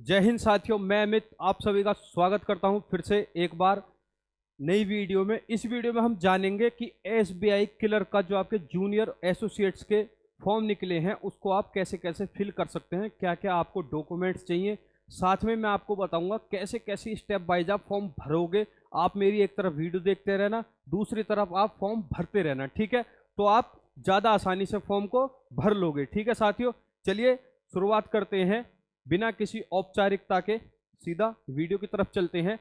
जय हिंद साथियों, मैं अमित आप सभी का स्वागत करता हूं फिर से एक बार नई वीडियो में। इस वीडियो में हम जानेंगे कि एसबीआई क्लर्क का जो आपके जूनियर एसोसिएट्स के फॉर्म निकले हैं उसको आप कैसे कैसे फिल कर सकते हैं, क्या क्या आपको डॉक्यूमेंट्स चाहिए। साथ में मैं आपको बताऊंगा कैसे कैसे स्टेप बाइज आप फॉर्म भरोगे। आप मेरी एक तरफ वीडियो देखते रहना, दूसरी तरफ आप फॉर्म भरते रहना, ठीक है। तो आप ज़्यादा आसानी से फॉर्म को भर लोगे, ठीक है साथियों। चलिए शुरुआत करते हैं बिना किसी औपचारिकता के, सीधा वीडियो की तरफ चलते हैं।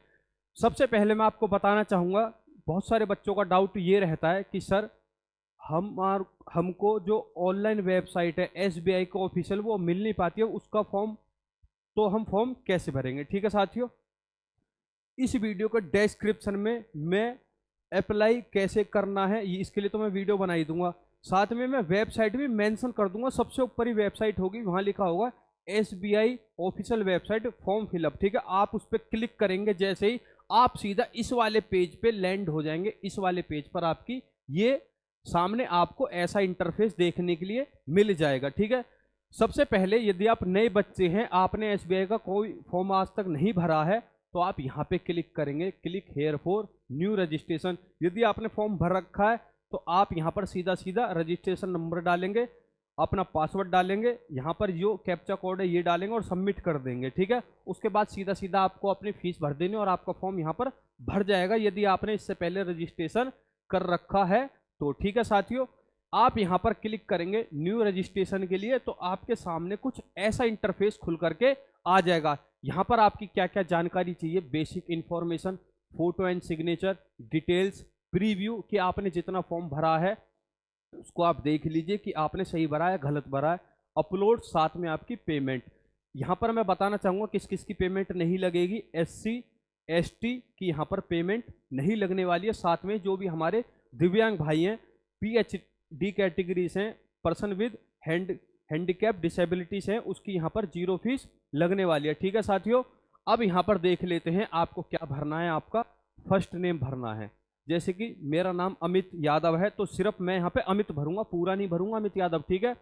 सबसे पहले मैं आपको बताना चाहूँगा, बहुत सारे बच्चों का डाउट ये रहता है कि सर हमको जो ऑनलाइन वेबसाइट है एसबीआई को ऑफिशियल वो मिल नहीं पाती है, उसका फॉर्म तो हम फॉर्म कैसे भरेंगे। ठीक है साथियों, इस वीडियो के डिस्क्रिप्शन में मैं अप्लाई कैसे करना है इसके लिए तो मैं वीडियो बना ही दूंगा। साथ में मैं वेबसाइट भी मेंशन कर दूंगा, सबसे ऊपर ही वेबसाइट होगी, वहां लिखा होगा SBI official website form fill up. ठीक है, आप उस पर क्लिक करेंगे, जैसे ही आप सीधा इस वाले पेज पे लैंड हो जाएंगे। इस वाले पेज पर आपकी ये सामने आपको ऐसा इंटरफेस देखने के लिए मिल जाएगा। ठीक है, सबसे पहले यदि आप नए बच्चे हैं, आपने एसबीआई का कोई फॉर्म आज तक नहीं भरा है, तो आप यहाँ पे क्लिक करेंगे, click here for new registration. यदि आपने फॉर्म भर रखा है तो आप यहाँ पर सीधा सीधा रजिस्ट्रेशन नंबर डालेंगे, अपना पासवर्ड डालेंगे, यहाँ पर जो कैप्चा कोड है ये डालेंगे और सबमिट कर देंगे। ठीक है, उसके बाद सीधा सीधा आपको अपनी फीस भर देनी और आपका फॉर्म यहाँ पर भर जाएगा, यदि आपने इससे पहले रजिस्ट्रेशन कर रखा है तो। ठीक है साथियों, आप यहाँ पर क्लिक करेंगे न्यू रजिस्ट्रेशन के लिए, तो आपके सामने कुछ ऐसा इंटरफेस खुल करके आ जाएगा। यहाँ पर आपकी क्या क्या जानकारी चाहिए, basic information, photo and signature, details, preview कि आपने जितना फॉर्म भरा है उसको आप देख लीजिए कि आपने सही भरा है गलत भरा है, अपलोड, साथ में आपकी पेमेंट। यहाँ पर मैं बताना चाहूँगा किस किस की पेमेंट नहीं लगेगी। एससी एसटी की यहाँ पर पेमेंट नहीं लगने वाली है, साथ में जो भी हमारे दिव्यांग भाई हैं, पीएचडी कैटेगरीज हैं, पर्सन विद हैंडीकैप डिसेबिलिटीज हैं, उसकी यहाँ पर जीरो फीस लगने वाली है। ठीक है साथियों, अब यहाँ पर देख लेते हैं आपको क्या भरना है। आपका फर्स्ट नेम भरना है, जैसे कि मेरा नाम अमित यादव है तो सिर्फ मैं यहाँ पे अमित भरूंगा, पूरा नहीं भरूंगा, अमित यादव। ठीक है,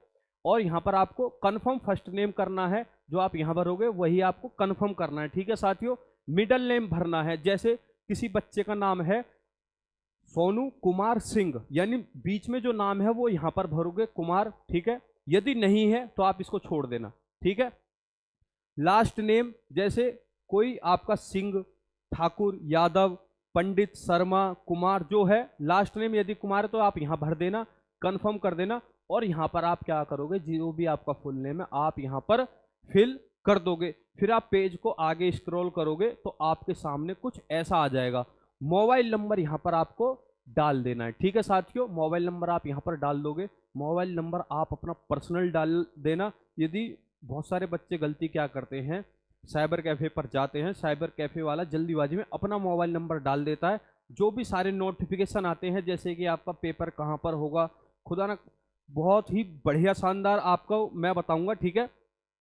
और यहाँ पर आपको कंफर्म फर्स्ट नेम करना है, जो आप यहाँ भरोगे वही आपको कंफर्म करना है। ठीक है साथियों, मिडल नेम भरना है, जैसे किसी बच्चे का नाम है सोनू कुमार सिंह, यानी बीच में जो नाम है वो यहाँ पर भरोगे कुमार। ठीक है, यदि नहीं है तो आप इसको छोड़ देना। ठीक है, लास्ट नेम जैसे कोई आपका सिंह, ठाकुर, यादव, पंडित, शर्मा, कुमार जो है लास्ट नेम यदि कुमार है तो आप यहाँ भर देना, कंफर्म कर देना। और यहाँ पर आप क्या करोगे, जो भी आपका फुल नेम है आप यहाँ पर फिल कर दोगे। फिर आप पेज को आगे स्क्रॉल करोगे तो आपके सामने कुछ ऐसा आ जाएगा। मोबाइल नंबर यहाँ पर आपको डाल देना है। ठीक है साथियों, मोबाइल नंबर आप यहाँ पर डाल दोगे। मोबाइल नंबर आप अपना पर्सनल डाल देना। यदि बहुत सारे बच्चे गलती क्या करते हैं, साइबर कैफ़े पर जाते हैं, साइबर कैफ़े वाला जल्दीबाजी में अपना मोबाइल नंबर डाल देता है। जो भी सारे नोटिफिकेशन आते हैं, जैसे कि आपका पेपर कहाँ पर होगा, खुदा ना, बहुत ही बढ़िया शानदार आपको मैं बताऊंगा। ठीक है,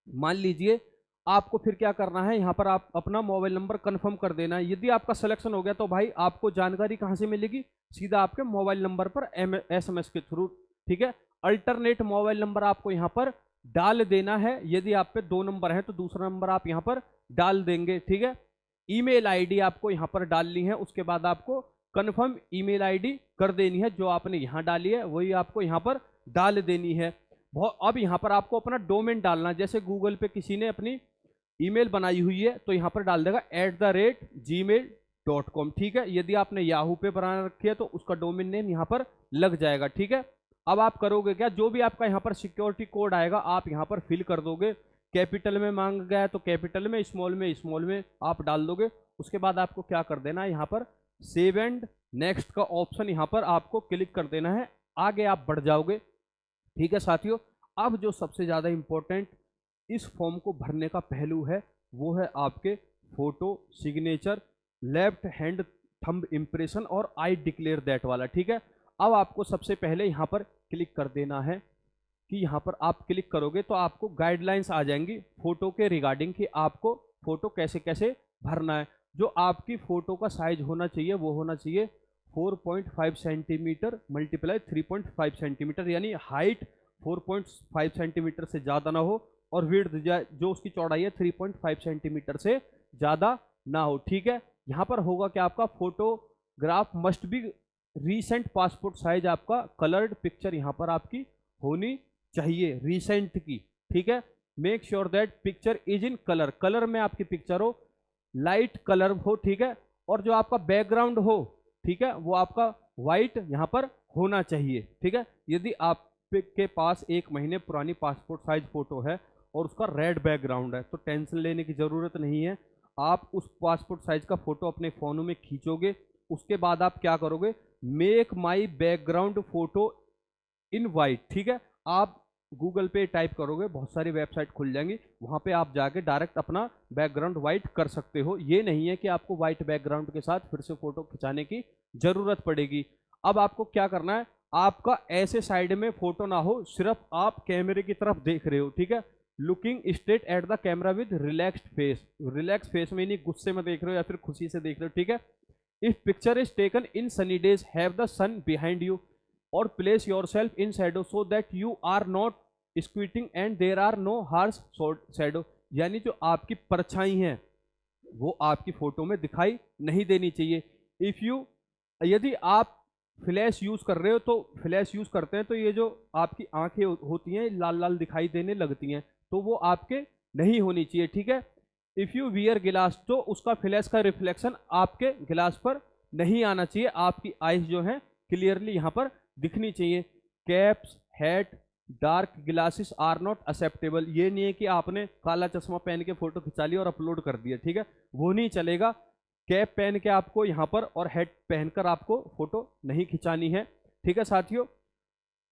मान लीजिए आपको फिर क्या करना है, यहाँ पर आप अपना मोबाइल नंबर कंफर्म कर देना है। यदि आपका सिलेक्शन हो गया तो भाई आपको जानकारी कहाँ से मिलेगी, सीधा आपके मोबाइल नंबर पर SMS के थ्रू। ठीक है, अल्टरनेट मोबाइल नंबर आपको यहाँ पर डाल देना है। यदि आप पे 2 नंबर है तो दूसरा नंबर आप यहाँ पर डाल देंगे। ठीक है, ईमेल आईडी आपको यहाँ पर डालनी है, उसके बाद आपको कंफर्म ईमेल आईडी कर देनी है, जो आपने यहाँ डाली है वही आपको यहाँ पर डाल देनी है। अब यहाँ पर आपको अपना डोमेन डालना, जैसे गूगल पे किसी ने अपनी ईमेल बनाई हुई है तो यहाँ पर डाल देगा @gmail.com। ठीक है, यदि आपने याहू पे बना रखी है तो उसका डोमेन नेम यहाँ पर लग जाएगा। ठीक है, अब आप करोगे क्या, जो भी आपका यहाँ पर सिक्योरिटी कोड आएगा आप यहाँ पर फिल कर दोगे। कैपिटल में मांग गया है तो कैपिटल में, स्मॉल में आप डाल दोगे। उसके बाद आपको क्या कर देना है, यहाँ पर सेव एंड नेक्स्ट का ऑप्शन यहाँ पर आपको क्लिक कर देना है, आगे आप बढ़ जाओगे। ठीक है साथियों, अब जो सबसे ज़्यादा इंपॉर्टेंट इस फॉर्म को भरने का पहलू है वो है आपके photo, signature, left hand thumb impression और आई डिक्लेयर दैट वाला। ठीक है, अब आपको सबसे पहले यहाँ पर क्लिक कर देना है कि यहाँ पर आप क्लिक करोगे तो आपको गाइडलाइंस आ जाएंगी फोटो के रिगार्डिंग कि आपको फोटो कैसे कैसे भरना है। जो आपकी फोटो का साइज होना चाहिए वो होना चाहिए 4.5 सेंटीमीटर मल्टीप्लाई 3.5 सेंटीमीटर, यानी हाइट 4.5 सेंटीमीटर से ज़्यादा ना हो, और विड्थ जो उसकी चौड़ाई है 3.5 सेंटीमीटर से ज़्यादा ना हो। ठीक है, यहाँ पर होगा कि आपका photograph must be recent passport size, आपका कलर्ड पिक्चर यहाँ पर आपकी होनी चाहिए, रीसेंट की। ठीक है, make sure that picture is in colour, colour में आपकी पिक्चर हो, लाइट कलर हो। ठीक है, और जो आपका बैकग्राउंड हो, ठीक है, वो आपका व्हाइट यहाँ पर होना चाहिए। ठीक है, यदि आपके पास 1 महीने पुरानी पासपोर्ट साइज फोटो है और उसका रेड बैकग्राउंड है तो टेंशन लेने की जरूरत नहीं है। आप उस पासपोर्ट साइज का फोटो अपने फोन में खींचोगे, उसके बाद आप क्या करोगे, make my background photo in white. ठीक है, आप गूगल पे टाइप करोगे, बहुत सारी वेबसाइट खुल जाएंगी, वहां पे आप जाके डायरेक्ट अपना बैकग्राउंड वाइट कर सकते हो। ये नहीं है कि आपको वाइट बैकग्राउंड के साथ फिर से फोटो खिंचाने की जरूरत पड़ेगी। अब आपको क्या करना है, आपका ऐसे साइड में फोटो ना हो, सिर्फ आप कैमरे की तरफ देख रहे हो। ठीक है, looking straight at the camera with relaxed face, relax face में, नहीं गुस्से में देख रहे हो या फिर खुशी से देख रहे हो। ठीक है, if picture is taken in sunny days have the sun behind you और place yourself in shadow so that you are not squinting and there are no harsh shadow, यानी जो आपकी परछाई है वो आपकी फोटो में दिखाई नहीं देनी चाहिए। इफ यू, यदि आप फ्लैश यूज कर रहे हो तो फ्लैश यूज करते हैं तो ये जो आपकी आंखें होती हैं लाल लाल दिखाई देने लगती हैं, तो वो आपके नहीं होनी चाहिए। ठीक है, इफ यू वियर गिलास तो उसका फ्लैश का रिफ्लेक्शन आपके गिलास पर नहीं आना चाहिए, आपकी आईज जो है क्लियरली यहाँ पर दिखनी चाहिए। Caps, hat, dark glasses are not acceptable, ये नहीं है कि आपने काला चश्मा पहन के फोटो खिंचा लिया और अपलोड कर दिया। ठीक है, वो नहीं चलेगा। कैप पहन के आपको यहाँ पर और हेड पहनकर आपको फोटो नहीं खिंचानी है। ठीक है साथियों,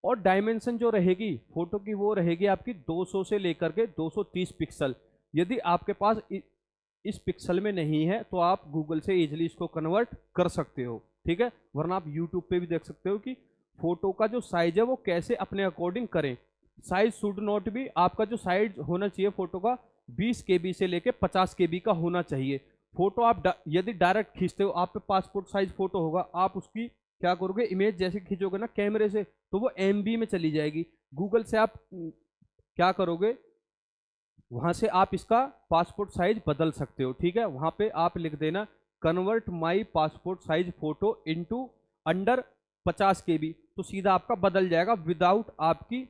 और डायमेंशन जो रहेगी फोटो की वो रहेगी आपकी 200 से लेकर के 230 पिक्सल। यदि आपके पास इस पिक्सल में नहीं है तो आप गूगल से इजीली इसको कन्वर्ट कर सकते हो। ठीक है, वरना आप यूट्यूब पे भी देख सकते हो कि फोटो का जो साइज है वो कैसे अपने अकॉर्डिंग करें। साइज शुड नॉट बी, आपका जो साइज होना चाहिए फोटो का 20 KB से लेके 50 KB का होना चाहिए। फोटो आप यदि डायरेक्ट खींचते हो, आप पे पासपोर्ट साइज फोटो होगा, आप उसकी क्या करोगे, इमेज जैसे खींचोगे ना कैमरे से तो वो MB में चली जाएगी। गूगल से आप क्या करोगे, वहां से आप इसका पासपोर्ट साइज बदल सकते हो। ठीक है, वहां पे आप लिख देना कन्वर्ट माई passport size photo into under 50 KB, तो सीधा आपका बदल जाएगा विदाउट आपकी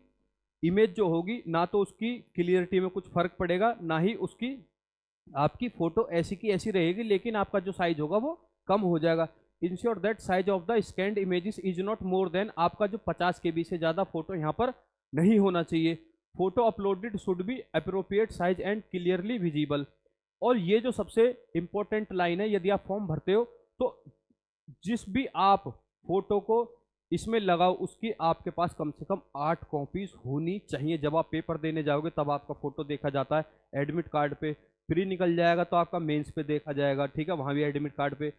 इमेज जो होगी, ना तो उसकी क्लियरिटी में कुछ फर्क पड़ेगा, ना ही उसकी आपकी फोटो ऐसी की ऐसी रहेगी, लेकिन आपका जो साइज होगा वो कम हो जाएगा। Ensure that size of the scanned images is not more than, आपका जो 50 KB से ज़्यादा फोटो यहाँ पर नहीं होना चाहिए। Photo uploaded should be appropriate size and clearly visible. और ये जो सबसे इंपॉर्टेंट लाइन है, यदि आप फॉर्म भरते हो तो जिस भी आप फोटो को इसमें लगाओ उसकी आपके पास कम से कम 8 कॉपीज होनी चाहिए। जब आप पेपर देने जाओगे तब आपका फोटो देखा जाता है, एडमिट कार्ड पे प्री निकल जाएगा तो आपका मेंस पे देखा जाएगा। ठीक है, वहाँ भी एडमिट कार्ड पे।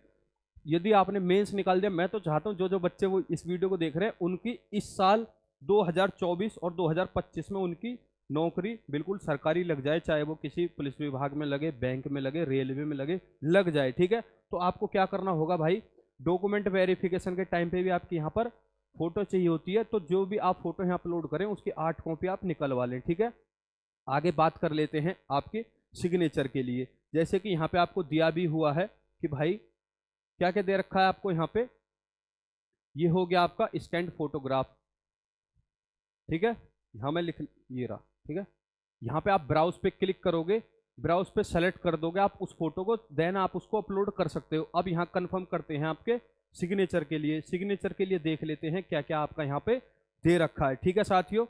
यदि आपने मेंस निकाल दिया, मैं तो चाहता हूँ जो जो बच्चे वो इस वीडियो को देख रहे हैं उनकी इस साल 2024 और 2025 में उनकी नौकरी बिल्कुल सरकारी लग जाए, चाहे वो किसी पुलिस विभाग में लगे, बैंक में लगे, रेलवे में लगे, लग जाए। ठीक है, तो आपको क्या करना होगा भाई, डॉक्यूमेंट वेरिफिकेशन के टाइम पे भी आपकी यहाँ पर फोटो चाहिए होती है, तो जो भी आप फोटो यहाँ अपलोड करें उसकी 8 कॉपी आप निकलवा लें। ठीक है, आगे बात कर लेते हैं आपके सिग्नेचर के लिए। जैसे कि यहाँ पे आपको दिया भी हुआ है कि भाई क्या क्या दे रखा है आपको यहाँ पे, ये हो गया आपका स्कैन्ड फोटोग्राफ। ठीक है, यहाँ मैं लिख ये रहा। ठीक है, यहाँ पे आप ब्राउज पे क्लिक करोगे, ब्राउज पे सेलेक्ट कर दोगे आप उस फोटो को, देन आप उसको अपलोड कर सकते हो। अब यहाँ कंफर्म करते हैं आपके सिग्नेचर के लिए। सिग्नेचर के लिए देख लेते हैं क्या क्या आपका यहाँ पे दे रखा है। ठीक है साथियों,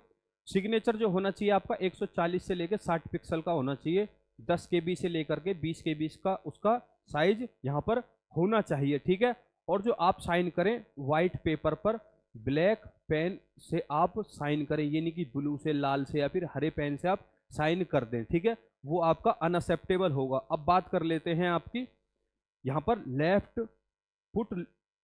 सिग्नेचर जो होना चाहिए आपका 140 से लेकर 60 पिक्सल का होना चाहिए, 10 KB से लेकर के 20 KB का उसका साइज यहाँ पर होना चाहिए। ठीक है, और जो आप साइन करें व्हाइट पेपर पर ब्लैक पेन से आप साइन करें, ये नहीं कि ब्लू से, लाल से या फिर हरे पेन से आप साइन कर दें। ठीक है, वो आपका अनअक्सेप्टेबल होगा। अब बात कर लेते हैं आपकी यहाँ पर लेफ्ट फुट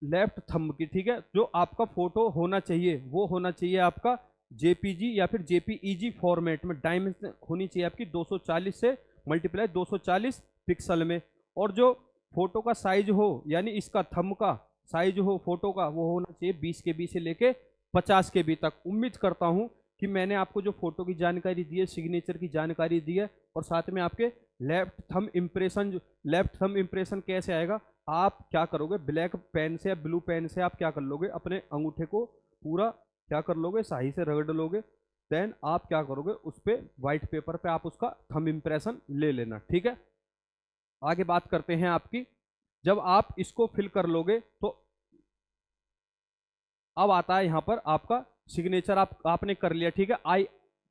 लेफ्ट थंब की। ठीक है, जो आपका फोटो होना चाहिए वो होना चाहिए आपका JPG या फिर JPEG फॉर्मेट में, डायमेंशन होनी चाहिए आपकी 240 से मल्टीप्लाई 240 पिक्सल में। और जो फोटो का साइज हो, यानी इसका थंब का साइज हो फोटो का, वो होना चाहिए 20 KB से लेके 50 KB तक। उम्मीद करता हूं कि मैंने आपको जो फोटो की जानकारी दी है, सिग्नेचर की जानकारी दी है, और साथ में आपके लेफ्ट थंब इम्प्रेशन कैसे आएगा, आप क्या करोगे, ब्लैक पेन से या ब्लू पेन से आप क्या कर लोगे, अपने अंगूठे को पूरा क्या कर लोगे, सही से रगड़ लोगे। देन आप क्या करोगे, उस पे व्हाइट पेपर पे आप उसका थंब इम्प्रेशन ले लेना, ठीक है। आगे बात करते हैं आपकी, जब आप इसको फिल कर लोगे तो अब आता है यहाँ पर आपका सिग्नेचर, आपने कर लिया, ठीक है। आई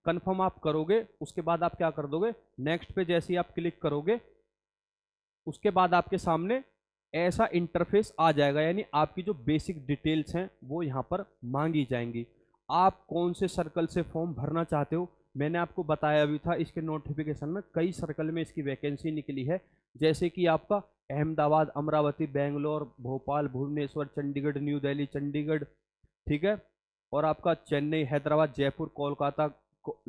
कंफर्म आप करोगे, उसके बाद आप क्या कर दोगे, नेक्स्ट पे जैसे ही आप क्लिक करोगे उसके बाद आपके सामने ऐसा इंटरफेस आ जाएगा, यानी आपकी जो बेसिक डिटेल्स हैं वो यहाँ पर मांगी जाएंगी। आप कौन से सर्कल से फॉर्म भरना चाहते हो, मैंने आपको बताया भी था इसके नोटिफिकेशन में, कई सर्कल में इसकी वैकेंसी निकली है, जैसे कि आपका अहमदाबाद, अमरावती, बेंगलोर, भोपाल, भुवनेश्वर, चंडीगढ़, न्यू दिल्ली, चंडीगढ़, ठीक है, और आपका चेन्नई, हैदराबाद, जयपुर, कोलकाता,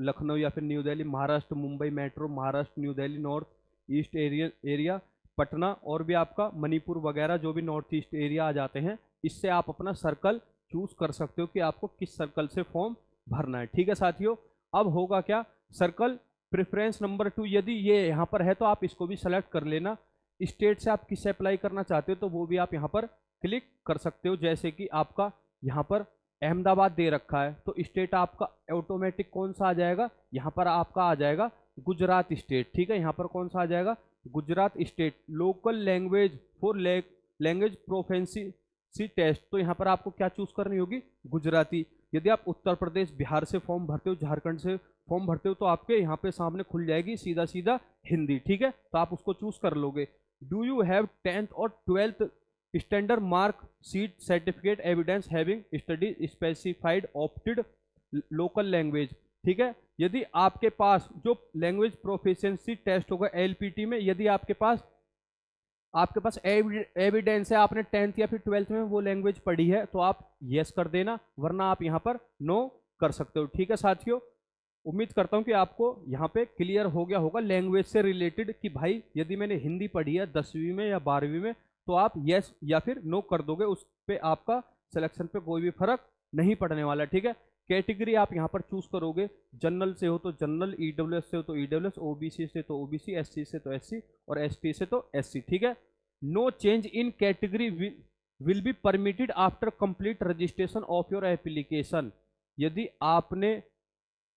लखनऊ या फिर new Delhi, Maharashtra, Mumbai metro, Maharashtra, new Delhi, north east area, Patna, और भी आपका मणिपुर वगैरह जो भी नॉर्थ ईस्ट एरिया आ जाते हैं। इससे आप अपना सर्कल चूज कर सकते हो कि आपको किस सर्कल से फॉर्म भरना है, ठीक है साथियों। अब होगा क्या, सर्कल प्रेफरेंस नंबर 2, यदि ये यहाँ पर है तो आप इसको भी सेलेक्ट कर लेना। स्टेट से आप किससे अप्लाई करना चाहते हो तो वो भी आप यहाँ पर क्लिक कर सकते हो, जैसे कि आपका यहाँ पर अहमदाबाद दे रखा है तो स्टेट आपका ऑटोमेटिक कौन सा आ जाएगा, यहाँ पर आपका आ जाएगा गुजरात स्टेट, ठीक है। यहाँ पर कौन सा आ जाएगा, Gujarat state. Local language for language proficiency test, तो यहाँ पर आपको क्या चूज करनी होगी, गुजराती। यदि आप उत्तर प्रदेश, बिहार से फॉर्म भरते हो, झारखंड से फॉर्म भरते हो तो आपके यहाँ पे सामने खुल जाएगी सीधा सीधा हिंदी, ठीक है, तो आप उसको चूज कर लोगे। डू यू हैव 10th और 12th standard mark sheet certificate evidence having study specified opted local language, ठीक है। यदि आपके पास जो लैंग्वेज प्रोफिशिएंसी टेस्ट होगा एलपीटी में, यदि आपके पास एविडेंस है, आपने 10th या फिर 12th में वो लैंग्वेज पढ़ी है तो आप यस कर देना, वरना आप यहाँ पर नो कर सकते हो, ठीक है साथियों। उम्मीद करता हूँ कि आपको यहाँ पे क्लियर हो गया होगा लैंग्वेज से रिलेटेड कि भाई यदि मैंने हिंदी पढ़ी है 10वीं में या 12वीं में तो आप यस या फिर नो कर दोगे, उस पे आपका सिलेक्शन पे कोई भी फर्क नहीं पड़ने वाला, ठीक है। कैटेगरी आप यहाँ पर चूज करोगे, जनरल से हो तो जनरल, ईडब्ल्यूएस से हो तो ईडब्ल्यूएस, ओबीसी से तो ओबीसी, एससी से तो एससी और एसटी से तो एससी, ठीक है। No change in category will be permitted after complete registration of your application. यदि आपने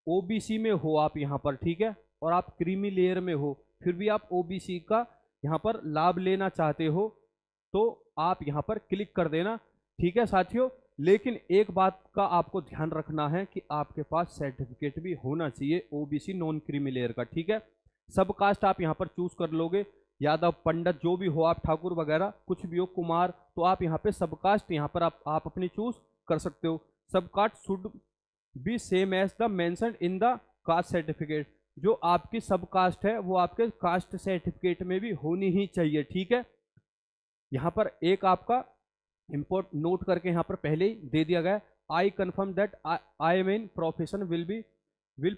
ओबीसी में हो आप यहाँ पर, ठीक है, और आप क्रीमी लेयर में हो, फिर भी आप ओबीसी का यहाँ पर लाभ लेना चाहते हो तो आप यहाँ पर क्लिक कर देना, ठीक है साथियों। लेकिन एक बात का आपको ध्यान रखना है कि आपके पास सर्टिफिकेट भी होना चाहिए ओबीसी नॉन क्रीमी लेयर का, ठीक है। सब कास्ट आप यहाँ पर चूज कर लोगे, यादव, पंडित, जो भी हो आप, ठाकुर वगैरह कुछ भी हो, कुमार, तो आप यहाँ पे सब कास्ट यहाँ पर आप अपनी चूज कर सकते हो। Sub caste should be same as the mentioned in the caste certificate, जो आपकी सब कास्ट है वो आपके कास्ट सर्टिफिकेट में भी होनी ही चाहिए, ठीक है। यहाँ पर एक आपका इंपोर्ट नोट करके यहाँ पर पहले ही दे दिया गया, I confirm that I am in profession will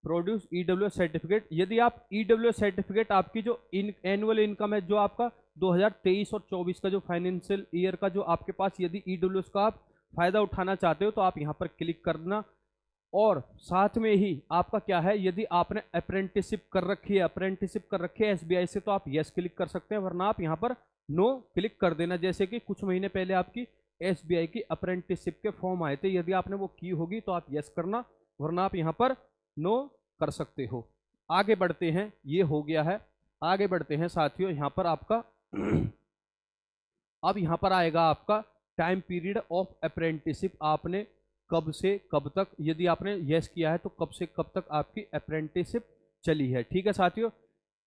produce EWS certificate. यदि आप ईडब्ल्यूएस सर्टिफिकेट, आपकी जो एनुअल इनकम है, जो आपका 2023 और 24 का जो फाइनेंशियल ईयर का जो आपके पास यदि ईडब्ल्यूएस का आप फायदा उठाना चाहते हो तो आप यहाँ पर क्लिक करना। और साथ में ही आपका क्या है, यदि आपने अप्रेंटिसशिप कर रखी है एसबीआई से तो आप यस क्लिक कर सकते हैं, वरना आप यहाँ पर नो क्लिक कर देना। जैसे कि कुछ महीने पहले आपकी एसबीआई की अप्रेंटिसशिप के फॉर्म आए थे, यदि आपने वो की होगी तो आप यस करना, वरना आप यहाँ पर नो कर सकते हो। आगे बढ़ते हैं, ये हो गया है, आगे बढ़ते हैं साथियों। यहाँ पर आपका अब यहाँ पर आएगा आपका टाइम पीरियड ऑफ अप्रेंटिसशिप, आपने कब से कब तक, यदि आपने यस किया है तो कब से कब तक आपकी अप्रेंटिसशिप चली है, ठीक है साथियों।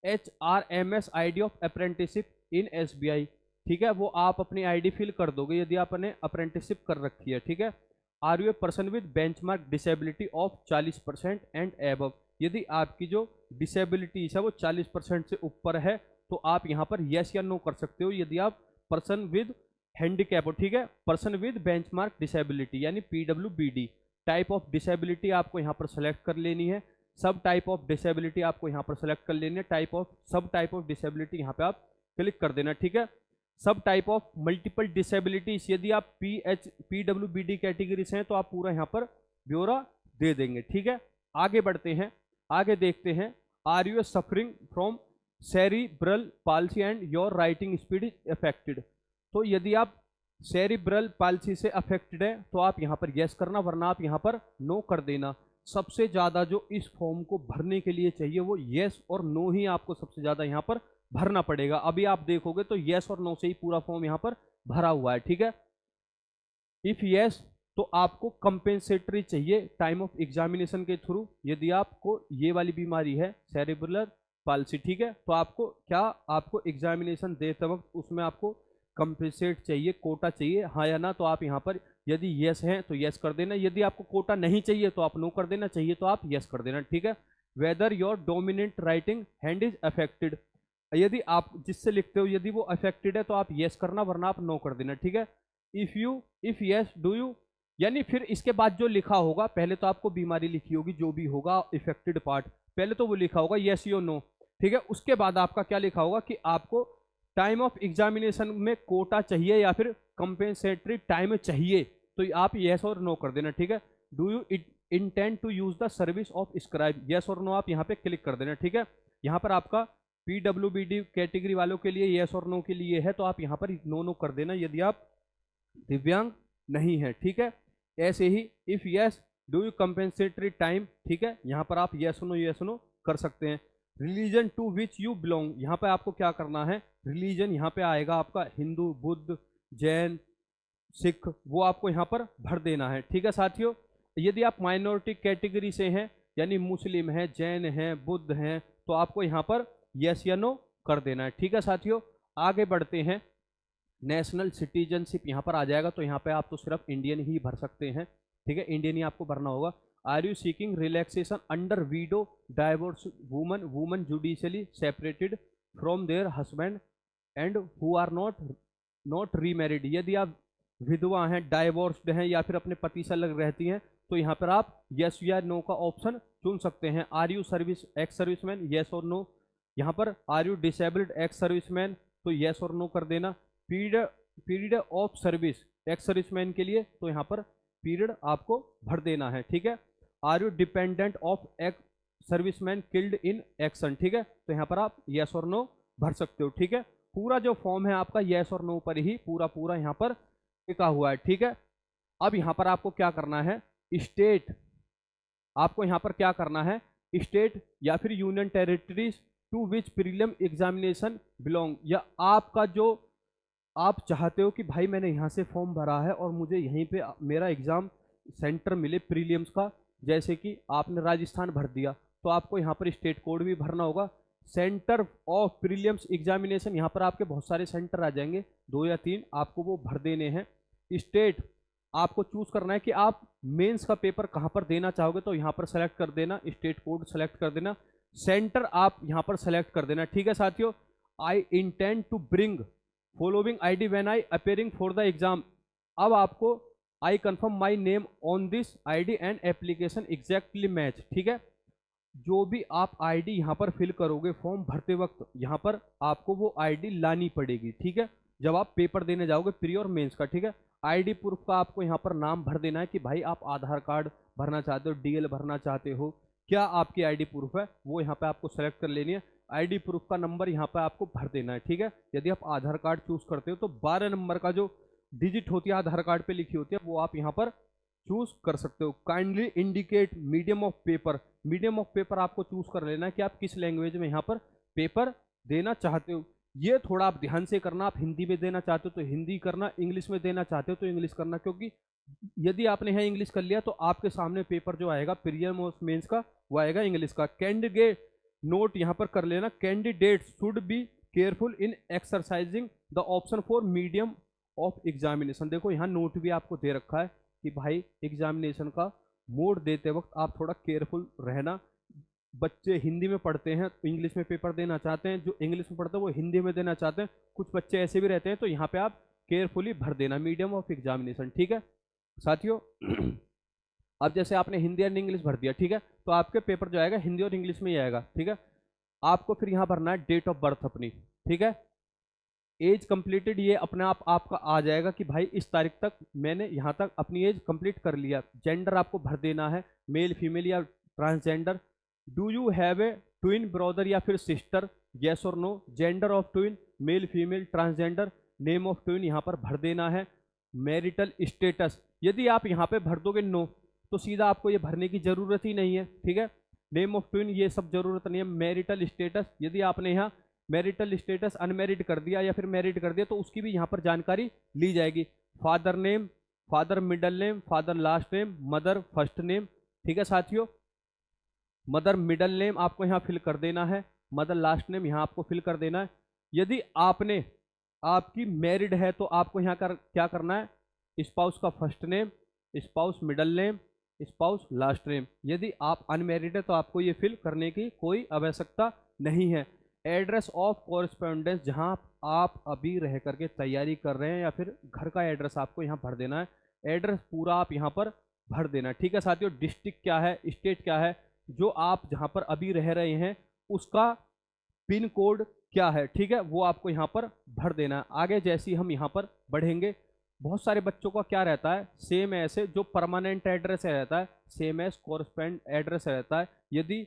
HRMS ID of apprenticeship in SBI, ठीक है, वो आप अपनी आईडी फिल कर दोगे यदि आपने अप्रेंटिसशिप कर रखी है, ठीक है। Are you a person with benchmark disability of 40% and above, यदि आपकी जो डिसेबिलिटी है वो 40% से ऊपर है तो आप यहाँ पर यस या नो कर सकते हो। यदि आप पर्सन विद हैंडीकैप हो, ठीक है, पर्सन विद बेंचमार्क डिसेबिलिटी यानी PWBD, टाइप ऑफ डिसेबिलिटी आपको यहाँ पर सेलेक्ट कर लेनी है, सब टाइप ऑफ डिसेबिलिटी आपको यहाँ पर सेलेक्ट कर लेनी है, सब टाइप ऑफ डिसेबिलिटी यहाँ पे आप क्लिक कर देना, ठीक है। सब टाइप ऑफ मल्टीपल डिसेबिलिटीज, यदि आप PWBD कैटेगरी से हैं तो आप पूरा यहाँ पर ब्यौरा दे देंगे। ठीक है, आगे बढ़ते हैं, आगे देखते हैं। Are you suffering from cerebral palsy and your writing speed is affected. तो यदि आप सेरिब्रल पाल्सी से अफेक्टेड है तो आप यहाँ पर यस करना, वरना आप यहाँ पर नो कर देना। सबसे ज्यादा जो इस फॉर्म को भरने के लिए चाहिए वो यस और नो ही आपको सबसे ज्यादा यहाँ पर भरना पड़ेगा। अभी आप देखोगे तो यस और नो से ही पूरा फॉर्म यहाँ पर भरा हुआ है। ठीक है, इफ यस तो आपको कंपेंसेटरी चाहिए टाइम ऑफ एग्जामिनेशन के थ्रू। यदि आपको ये वाली बीमारी है सेरिब्रल पाल्सी, ठीक है, तो आपको क्या, आपको एग्जामिनेशन देते वक्त उसमें आपको कंपेंसेट चाहिए, कोटा चाहिए, हाँ या ना। तो आप यहाँ पर यदि यस है तो यस कर देना, यदि आपको कोटा नहीं चाहिए तो आप नो कर देना, चाहिए तो आप यस कर देना। ठीक है, whether your dominant writing hand is affected, यदि आप जिससे लिखते हो यदि वो अफेक्टेड है तो आप यस करना, वरना आप नो कर देना। ठीक है, इफ यस डू यू, यानी फिर इसके बाद जो लिखा होगा, पहले तो आपको बीमारी लिखी होगी जो भी होगा इफेक्टेड पार्ट, पहले तो वो लिखा होगा यस यो नो। ठीक है, उसके बाद आपका क्या लिखा होगा कि आपको टाइम ऑफ एग्जामिनेशन में कोटा चाहिए या फिर कंपेंसेटरी टाइम चाहिए, तो आप यस और नो कर देना। ठीक है, do you intend to use the service of scribe, yes और नो आप यहाँ पे क्लिक कर देना। ठीक है, यहाँ पर आपका पीडब्ल्यूबीडी कैटेगरी वालों के लिए यस और नो के लिए है, तो आप यहाँ पर नो नो कर देना यदि आप दिव्यांग नहीं है। ठीक है, ऐसे ही if yes do you compensatory time, ठीक है, यहाँ पर आप यस नो कर सकते हैं। Religion to which you belong, यहाँ पे आपको क्या करना है, रिलीजन यहाँ पे आएगा आपका हिंदू, बुद्ध, जैन, सिख, वो आपको यहाँ पर भर देना है। ठीक है साथियों, यदि आप माइनॉरिटी कैटेगरी से हैं यानी मुस्लिम है, जैन है, बुद्ध हैं, तो आपको यहाँ पर यस या नो कर देना है। ठीक है साथियों, आगे बढ़ते हैं। नेशनल सिटीजनशिप यहाँ पर आ जाएगा, तो यहाँ पे आप तो सिर्फ इंडियन ही भर सकते हैं। ठीक है, इंडियन ही आपको भरना होगा। Are you seeking relaxation under widow divorce woman judicially separated from their husband and who are not remarried, यदि आप विधवा हैं, डाइवोर्स्ड हैं या फिर अपने पति से अलग रहती हैं, तो यहाँ पर आप यस या नो का ऑप्शन चुन सकते हैं। Are you service ex serviceman, yes और नो। यहाँ पर are you disabled ex serviceman, तो यस और नो कर देना। Period of service ex serviceman के लिए, तो यहाँ पर पीरियड आपको भर देना है। ठीक है, are you dependent of ex serviceman killed in action, ठीक है, तो यहाँ पर आप यस और नो भर सकते हो। ठीक है, पूरा जो फॉर्म है आपका यस और नो पर ही पूरा यहाँ पर लिखा हुआ है। ठीक है, अब यहाँ पर आपको क्या करना है, स्टेट, आपको यहाँ पर क्या करना है, स्टेट या फिर union territories to which prelim examination belong, या आपका जो आप चाहते हो कि भाई मैंने यहाँ से फॉर्म भरा है और मुझे यहीं पे मेरा एग्जाम सेंटर मिले प्रीलिम्स का, जैसे कि आपने राजस्थान भर दिया, तो आपको यहाँ पर स्टेट कोड भी भरना होगा। सेंटर ऑफ प्रीलिम्स एग्जामिनेशन, यहाँ पर आपके बहुत सारे सेंटर आ जाएंगे, 2 या 3 आपको वो भर देने हैं। स्टेट आपको चूज करना है कि आप मेंस का पेपर कहाँ पर देना चाहोगे, तो यहाँ पर सेलेक्ट कर देना, स्टेट कोड सेलेक्ट कर देना, सेंटर आप यहाँ पर सेलेक्ट कर देना। ठीक है साथियों, I intend to bring following ID when I appearing for the exam, अब आपको I confirm my name on this ID and application exactly match. ठीक है, जो भी आप आईडी यहाँ पर फिल करोगे फॉर्म भरते वक्त, यहाँ पर आपको वो आईडी लानी पड़ेगी। ठीक है, जब आप पेपर देने जाओगे प्री और मेंस का। ठीक है, आईडी प्रूफ का आपको यहाँ पर नाम भर देना है कि भाई आप आधार कार्ड भरना चाहते हो, डीएल भरना चाहते हो, क्या आपकी आईडी प्रूफ है, वो यहाँ पे आपको सेलेक्ट कर लेनी है। आईडी प्रूफ का नंबर यहाँ पे आपको भर देना है। ठीक है, यदि आप आधार कार्ड चूज करते हो तो 12 नंबर का जो डिजिट होती है आधार कार्ड पे लिखी होती है, वो आप यहाँ पर चूज कर सकते हो। Kindly indicate medium of paper, medium of paper आपको चूज कर लेना है कि आप किस लैंग्वेज में यहाँ पर पेपर देना चाहते हो। ये थोड़ा आप ध्यान से करना, आप हिंदी में देना चाहते हो तो हिंदी करना, इंग्लिश में देना चाहते हो तो इंग्लिश करना, क्योंकि यदि आपने यहाँ इंग्लिश कर लिया तो आपके सामने पेपर जो आएगा प्रीलिम और मेंस का, वो आएगा इंग्लिश का। कैंडिडेट नोट यहाँ पर कर लेना, candidate should be careful in exercising the option for medium of examination. देखो यहाँ नोट भी आपको दे रखा है कि भाई एग्जामिनेशन का मोड देते वक्त आप थोड़ा केयरफुल रहना। बच्चे हिंदी में पढ़ते हैं तो इंग्लिश में पेपर देना चाहते हैं, जो इंग्लिश में पढ़ते हैं वो हिंदी में देना चाहते हैं, कुछ बच्चे ऐसे भी रहते हैं, तो यहाँ पे आप केयरफुली भर देना मीडियम ऑफ एग्जामिनेशन। ठीक है साथियों, अब जैसे आपने हिंदी एंड इंग्लिश भर दिया, ठीक है, तो आपके पेपर जो आएगा हिंदी और इंग्लिश में ही आएगा। ठीक है, आपको फिर यहाँ भरना है डेट ऑफ बर्थ अपनी। ठीक है, एज कंप्लीटेड ये अपने आप आपका आ जाएगा कि भाई इस तारीख तक मैंने यहाँ तक अपनी एज कंप्लीट कर लिया। जेंडर आपको भर देना है, मेल फीमेल या transgender. Do you have a twin brother या फिर सिस्टर, येस और no. Gender of twin, male female transgender. Name of twin यहाँ पर भर देना है। मैरिटल स्टेटस, यदि आप यहाँ पे भर दोगे नो तो सीधा आपको ये भरने की जरूरत ही नहीं है, ठीक है। नेम ऑफ ट्विन ये सब जरूरत नहीं है। मैरिटल स्टेटस, यदि आपने यहाँ मैरिटल स्टेटस अनमैरिड कर दिया या फिर मैरिड कर दिया तो उसकी भी यहाँ पर जानकारी ली जाएगी। Father name, father middle name, father last name, mother first name, ठीक है साथियों। मदर मिडल नेम आपको यहाँ फिल कर देना है, मदर लास्ट नेम यहाँ आपको फिल कर देना है। यदि आपने आपकी मैरिड है तो आपको यहाँ क्या करना है, स्पाउस का first name, spouse middle name, spouse last name. यदि आप अनमैरिड है तो आपको ये फिल करने की कोई आवश्यकता नहीं है। एड्रेस ऑफ कॉरेस्पॉन्डेंस, जहाँ आप अभी रह करके तैयारी कर रहे हैं या फिर घर का एड्रेस आपको यहाँ भर देना है। एड्रेस पूरा आप यहाँ पर भर देना है, ठीक है साथियों। डिस्ट्रिक्ट क्या है, स्टेट क्या है, जो आप जहाँ पर अभी रह रहे हैं उसका पिन कोड क्या है, ठीक है, वो आपको यहाँ पर भर देना है। आगे जैसे ही हम यहाँ पर बढ़ेंगे, बहुत सारे बच्चों का क्या रहता है, सेम ऐसे जो परमानेंट एड्रेस रहता है सेम एज कोरस्पॉन्ड एड्रेस रहता है। यदि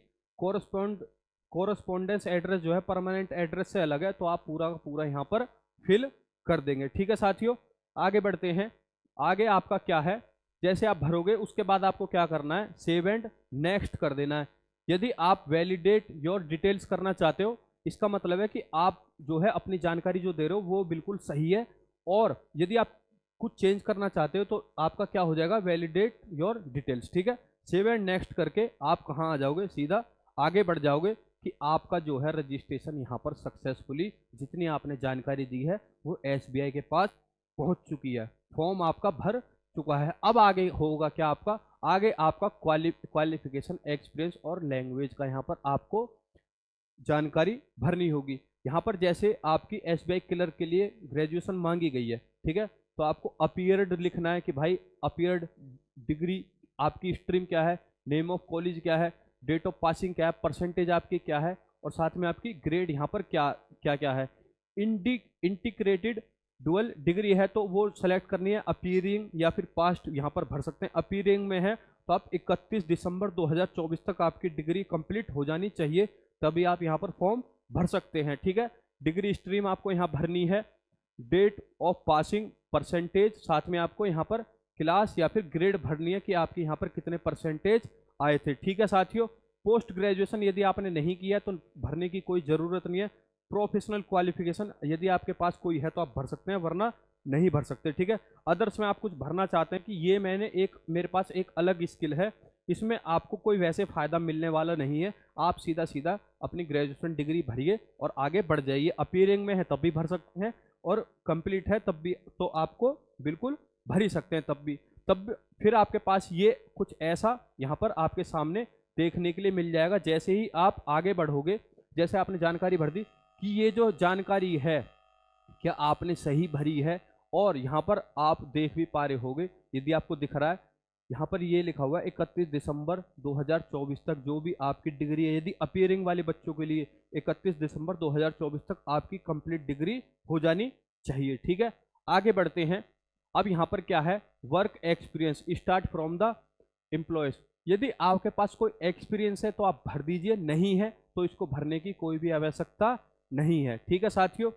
कोरस्पॉन्डेंस एड्रेस जो है परमानेंट एड्रेस से अलग है तो आप पूरा का पूरा यहाँ पर फिल कर देंगे, ठीक है साथियों। आगे बढ़ते हैं। आगे आपका क्या है, जैसे आप भरोगे उसके बाद आपको क्या करना है, सेव एंड नेक्स्ट कर देना है। यदि आप वैलिडेट योर डिटेल्स करना चाहते हो, इसका मतलब है कि आप जो है अपनी जानकारी जो दे रहे हो वो बिल्कुल सही है, और यदि आप कुछ चेंज करना चाहते हो तो आपका क्या हो जाएगा, वैलिडेट योर डिटेल्स, ठीक है। सेव एंड नेक्स्ट करके आप कहाँ आ जाओगे, सीधा आगे बढ़ जाओगे कि आपका जो है रजिस्ट्रेशन यहाँ पर सक्सेसफुली, जितनी आपने जानकारी दी है वो एसबीआई के पास पहुँच चुकी है, फॉर्म आपका भर चुका है। अब आगे होगा क्या आपका, आगे आपका क्वालिफिकेशन, एक्सपीरियंस और लैंग्वेज का यहाँ पर आपको जानकारी भरनी होगी। यहाँ पर जैसे आपकी एसबीआई क्लर्क के लिए ग्रेजुएशन मांगी गई है, ठीक है, तो आपको अपीयर्ड लिखना है कि भाई अपीयर्ड, डिग्री आपकी स्ट्रीम क्या है, नेम ऑफ कॉलेज क्या है, डेट ऑफ पासिंग क्या है, परसेंटेज आपकी क्या है, और साथ में आपकी ग्रेड यहाँ पर क्या क्या क्या है। इंटीग्रेटेड डुअल डिग्री है तो वो सेलेक्ट करनी है। अपीयरिंग या फिर पास्ट यहाँ पर भर सकते हैं। अपीयरिंग में है तो आप 31 दिसंबर 2024 तक आपकी डिग्री कंप्लीट हो जानी चाहिए, तभी आप यहाँ पर फॉर्म भर सकते हैं, ठीक है। डिग्री स्ट्रीम आपको यहाँ भरनी है। डेट ऑफ पासिंग, परसेंटेज, साथ में आपको यहाँ पर क्लास या फिर ग्रेड भरनी है कि आपके यहाँ पर कितने परसेंटेज आए थे, ठीक है साथियों। पोस्ट ग्रेजुएशन यदि आपने नहीं किया तो भरने की कोई ज़रूरत नहीं है। प्रोफेशनल क्वालिफिकेशन यदि आपके पास कोई है तो आप भर सकते हैं, वरना नहीं भर सकते, ठीक है। अदर्स में आप कुछ भरना चाहते हैं कि ये मेरे पास एक अलग स्किल है, इसमें आपको कोई वैसे फ़ायदा मिलने वाला नहीं है, आप सीधा सीधा अपनी ग्रेजुएशन डिग्री भरिए और आगे बढ़ जाइए। अपीयरिंग में है तब भी भर सकते हैं, और कंप्लीट है तब भी तो आपको बिल्कुल भर ही सकते हैं तब भी। तब फिर आपके पास ये कुछ ऐसा यहाँ पर आपके सामने देखने के लिए मिल जाएगा। जैसे ही आप आगे बढ़ोगे, जैसे आपने जानकारी भर दी कि ये जो जानकारी है क्या आपने सही भरी है, और यहाँ पर आप देख भी पा रहे होगे, यदि आपको दिख रहा है यहाँ पर ये लिखा हुआ है 31 दिसंबर 2024 तक जो भी आपकी डिग्री है। यदि अपीयरिंग वाले बच्चों के लिए 31 दिसंबर 2024 तक आपकी कंप्लीट डिग्री हो जानी चाहिए, ठीक है। आगे बढ़ते हैं। अब यहाँ पर क्या है, work experience start from the employees. यदि आपके पास कोई एक्सपीरियंस है तो आप भर दीजिए, नहीं है तो इसको भरने की कोई भी आवश्यकता नहीं है, ठीक है साथियों।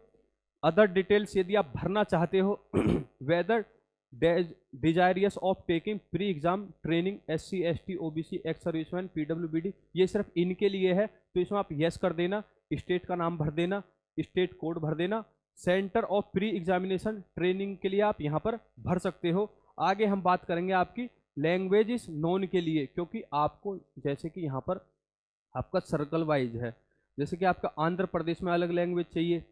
अदर डिटेल्स यदि आप भरना चाहते हो, whether desirous of taking pre exam training SC ST OBC ex serviceman PWBD, ये सिर्फ इनके लिए है तो इसमें आप यस कर देना। स्टेट का नाम भर देना, स्टेट कोड भर देना। Centre of pre examination training के लिए आप यहाँ पर भर सकते हो। आगे हम बात करेंगे आपकी लैंग्वेजेस नॉन के लिए, क्योंकि आपको जैसे कि यहाँ पर आपका सर्कल वाइज है, जैसे कि आपका आंध्र प्रदेश में अलग लैंग्वेज चाहिए,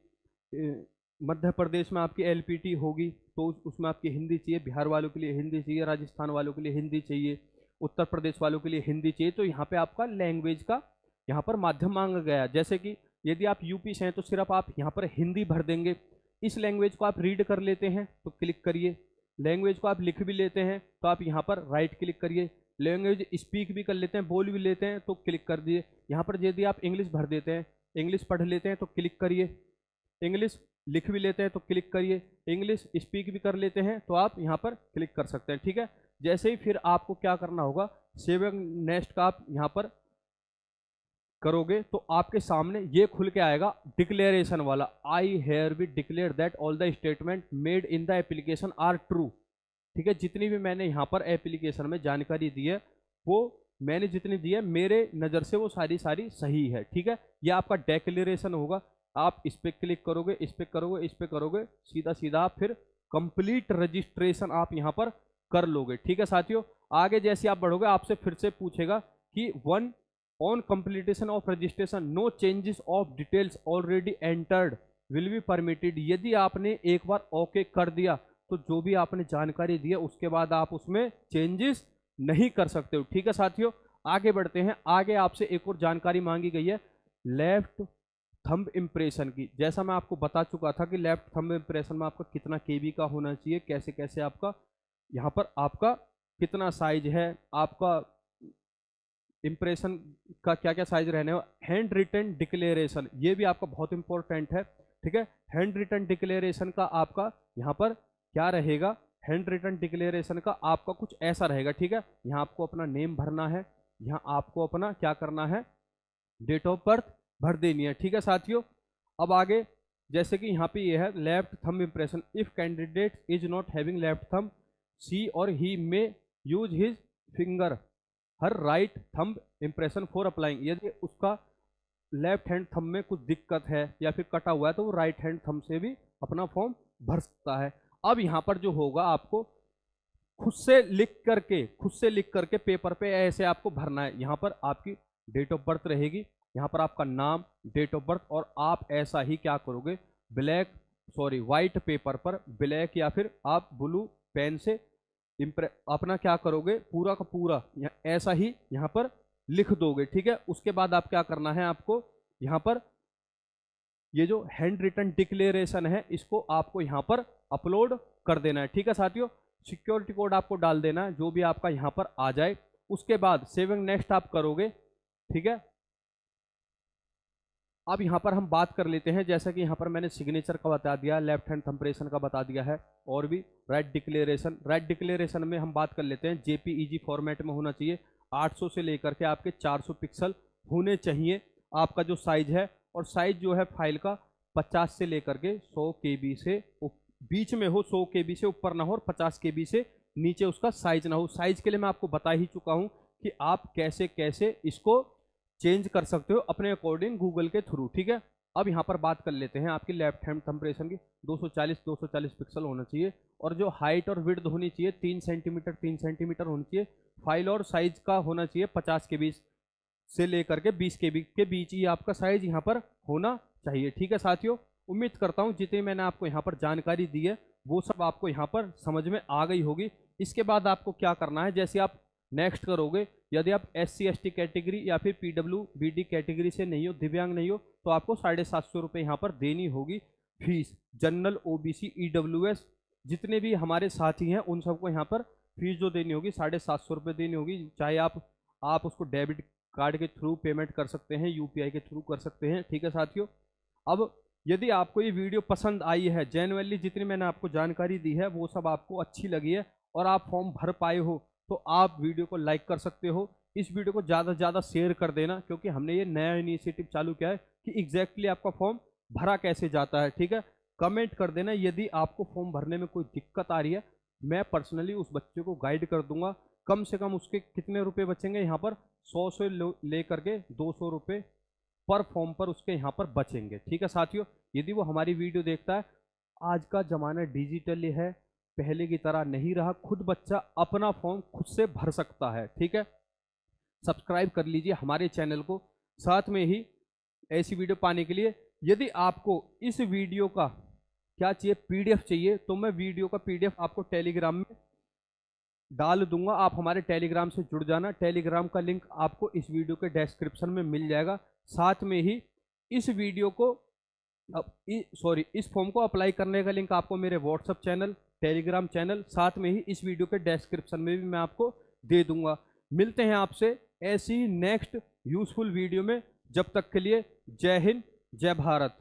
मध्य प्रदेश में आपकी LPT होगी तो उसमें आपकी हिंदी चाहिए, बिहार वालों के लिए हिंदी चाहिए, राजस्थान वालों के लिए हिंदी चाहिए, उत्तर प्रदेश वालों के लिए हिंदी चाहिए। तो यहाँ पे आपका लैंग्वेज का यहाँ पर माध्यम मांगा गया। जैसे कि यदि आप यूपी से हैं तो सिर्फ आप यहाँ पर हिंदी भर देंगे। इस लैंग्वेज को आप रीड कर लेते हैं तो क्लिक करिए, लैंग्वेज को आप लिख भी लेते हैं तो आप यहाँ पर राइट क्लिक करिए, लैंग्वेज स्पीक भी कर लेते हैं, बोल भी लेते हैं तो क्लिक कर दिए। यहाँ पर यदि आप इंग्लिश भर देते हैं, इंग्लिश पढ़ लेते हैं तो क्लिक करिए, इंग्लिश लिख भी लेते हैं तो क्लिक करिए, इंग्लिश स्पीक भी कर लेते हैं तो आप यहाँ पर क्लिक कर सकते हैं। ठीक है, जैसे ही फिर आपको क्या करना होगा, सेव एंड नेक्स्ट का आप यहाँ पर करोगे तो आपके सामने ये खुल के आएगा डिक्लेरेशन वाला, I hereby declare that all the statement made in the application are true. ठीक है, जितनी भी मैंने यहाँ पर एप्लीकेशन में जानकारी दी है, वो मैंने जितनी दी है मेरे नज़र से वो सारी सही है। ठीक है, ये आपका डिक्लेरेशन होगा। आप इस पर क्लिक करोगे, इस पर करोगे, इस पर करोगे, सीधा सीधा आप फिर कंप्लीट रजिस्ट्रेशन आप यहाँ पर कर लोगे। ठीक है साथियों, आगे जैसे आप बढ़ोगे आपसे फिर से पूछेगा कि one on completion of registration no changes of details already entered will be permitted. यदि आपने एक बार ओके कर दिया तो जो भी आपने जानकारी दी है उसके बाद आप उसमें चेंजेस नहीं कर सकते हो। ठीक है साथियों, आगे बढ़ते हैं। आगे आपसे एक और जानकारी मांगी गई है लेफ्ट थंब इम्प्रेशन की। जैसा मैं आपको बता चुका था कि लेफ्ट थंब इम्प्रेशन में आपका कितना केबी का होना चाहिए, कैसे कैसे आपका यहाँ पर आपका कितना साइज है, आपका इम्प्रेशन का क्या क्या साइज रहने हो। हैंड रिटन डिक्लेरेशन, ये भी आपका बहुत इंपॉर्टेंट है। ठीक है, हैंड रिटन डिक्लेरेशन का आपका यहाँ पर क्या रहेगा, हैंड रिटन डिक्लेरेशन का आपका कुछ ऐसा रहेगा। ठीक है, यहाँ आपको अपना नेम भरना है, यहाँ आपको अपना क्या करना है, डेट ऑफ बर्थ भर देनी है। ठीक है साथियों, अब आगे जैसे कि यहाँ पे ये है left thumb impression, if candidate is not having left thumb see और he may use his finger her right thumb impression for applying. यदि उसका लेफ्ट हैंड थंब में कुछ दिक्कत है या फिर कटा हुआ है तो वो राइट हैंड थंब से भी अपना फॉर्म भर सकता है। अब यहाँ पर जो होगा आपको खुद से लिख करके पेपर पे ऐसे आपको भरना है। यहाँ पर आपकी डेट ऑफ बर्थ रहेगी, यहाँ पर आपका नाम, डेट ऑफ बर्थ, और आप ऐसा ही क्या करोगे व्हाइट पेपर पर ब्लैक या फिर आप ब्लू पेन से अपना क्या करोगे पूरा का पूरा ऐसा ही यहाँ पर लिख दोगे। ठीक है, उसके बाद आप क्या करना है, आपको यहाँ पर ये जो हैंड रिटन डिक्लेरेशन है इसको आपको यहाँ पर अपलोड कर देना है। ठीक है साथियों, सिक्योरिटी कोड आपको डाल देना है जो भी आपका यहाँ पर आ जाए। उसके बाद सेविंग नेक्स्ट आप करोगे। ठीक है, अब यहाँ पर हम बात कर लेते हैं, जैसा कि यहाँ पर मैंने सिग्नेचर का बता दिया, लेफ्ट हैंड थंबरेशन का बता दिया है, और भी राइट डिक्लेरेशन में हम बात कर लेते हैं। जेपीईजी फॉर्मेट में होना चाहिए, 800 से लेकर के आपके 400 पिक्सल होने चाहिए आपका जो साइज है, और साइज जो है फाइल का 50 से लेकर के 100 KB से बीच में हो, 100 KB से ऊपर ना हो और 50 KB से नीचे उसका साइज ना हो। साइज के लिए मैं आपको बता ही चुका हूँ कि आप कैसे कैसे इसको चेंज कर सकते हो अपने अकॉर्डिंग गूगल के थ्रू। ठीक है, अब यहाँ पर बात कर लेते हैं आपकी लेफ्ट हैंड थंबरेशन की। 240 पिक्सल होना चाहिए, और जो हाइट और विड्थ होनी चाहिए 3 सेंटीमीटर होनी चाहिए। फाइल और साइज का होना चाहिए 50 KB से लेकर के 20 KB के बीच ही आपका साइज यहाँ पर होना चाहिए। ठीक है साथियों, उम्मीद करता हूँ जितनी मैंने आपको यहाँ पर जानकारी दी है वो सब आपको यहाँ पर समझ में आ गई होगी। इसके बाद आपको क्या करना है, जैसे आप नेक्स्ट करोगे, यदि आप SC/ST कैटेगरी या फिर PWBD कैटेगरी से नहीं हो, दिव्यांग नहीं हो, तो आपको 750 रुपये यहाँ पर देनी होगी फीस। जनरल, OBC, EWS जितने भी हमारे साथी हैं उन सबको यहाँ पर फीस जो देनी होगी 750 रुपये देनी होगी। चाहे आप उसको डेबिट कार्ड के थ्रू पेमेंट कर सकते हैं, UPI के थ्रू कर सकते हैं। ठीक है साथियों, अब यदि आपको ये वीडियो पसंद आई है, जेन्युइनली जितनी मैंने आपको जानकारी दी है वो सब आपको अच्छी लगी है और आप फॉर्म भर पाए हो, तो आप वीडियो को लाइक कर सकते हो। इस वीडियो को ज़्यादा से ज़्यादा शेयर कर देना, क्योंकि हमने ये नया इनिशिएटिव चालू किया है कि एग्जैक्टली आपका फॉर्म भरा कैसे जाता है। ठीक है, कमेंट कर देना यदि आपको फॉर्म भरने में कोई दिक्कत आ रही है, मैं पर्सनली उस बच्चे को गाइड कर दूंगा। कम से कम उसके कितने रुपए बचेंगे, यहाँ पर 100 से लेकर के 200 रुपये पर फॉर्म पर उसके यहाँ पर बचेंगे। ठीक है साथियों, यदि वो हमारी वीडियो देखता है, आज का ज़माना डिजिटल है, पहले की तरह नहीं रहा, खुद बच्चा अपना फॉर्म खुद से भर सकता है। ठीक है, सब्सक्राइब कर लीजिए हमारे चैनल को, साथ में ही ऐसी वीडियो पाने के लिए यदि आपको इस वीडियो का क्या चाहिए, PDF चाहिए, तो मैं वीडियो का PDF आपको टेलीग्राम में डाल दूंगा। आप हमारे टेलीग्राम से जुड़ जाना, टेलीग्राम का लिंक आपको इस वीडियो के डिस्क्रिप्शन में मिल जाएगा। साथ में ही इस वीडियो को इस फॉर्म को अप्लाई करने का लिंक आपको मेरे व्हाट्सएप चैनल, टेलीग्राम चैनल, साथ में ही इस वीडियो के डिस्क्रिप्शन में भी मैं आपको दे दूंगा। मिलते हैं आपसे ऐसी नेक्स्ट यूजफुल वीडियो में, जब तक के लिए जय हिंद, जय भारत।